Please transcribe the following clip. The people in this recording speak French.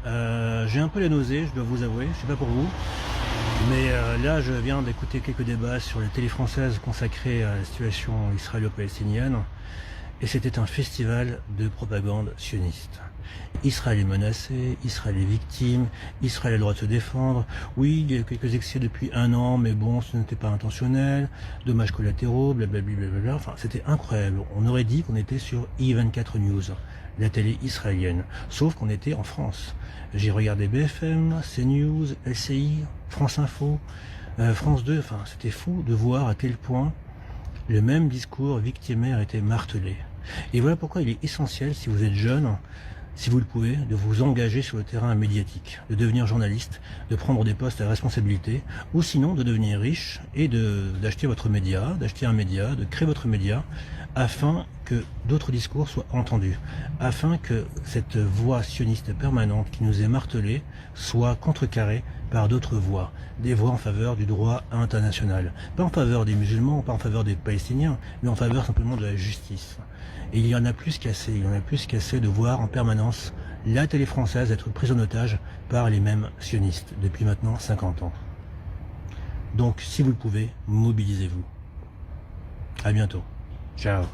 J'ai un peu les nausées, je dois vous avouer, je sais pas pour vous, mais là je viens d'écouter quelques débats sur la télé française consacrée à la situation israélo-palestinienne, et c'était un festival de propagande sioniste. Israël est menacé, Israël est victime, Israël a le droit de se défendre. Oui, il y a eu quelques excès depuis 1 an, mais bon, ce n'était pas intentionnel. Dommages collatéraux, blablabla, blablabla. Enfin, c'était incroyable. On aurait dit qu'on était sur I24 News, la télé israélienne. Sauf qu'on était en France. J'ai regardé BFM, CNews, LCI, France Info, France 2. Enfin, c'était fou de voir à quel point le même discours victimaire était martelé. Et voilà pourquoi il est essentiel, si vous êtes jeune, si vous le pouvez, de vous engager sur le terrain médiatique, de devenir journaliste, de prendre des postes à responsabilité, ou sinon de devenir riche et d'acheter votre média, d'acheter un média, de créer votre média, afin que d'autres discours soient entendus, afin que cette voix sioniste permanente qui nous est martelée soit contrecarrée par d'autres voix, des voix en faveur du droit international, pas en faveur des musulmans, pas en faveur des Palestiniens, mais en faveur simplement de la justice. Et il y en a plus qu'assez, il y en a plus qu'assez de voir en permanence la télé française être prise en otage par les mêmes sionistes depuis maintenant 50 ans. Donc si vous le pouvez, mobilisez-vous. À bientôt. Ciao.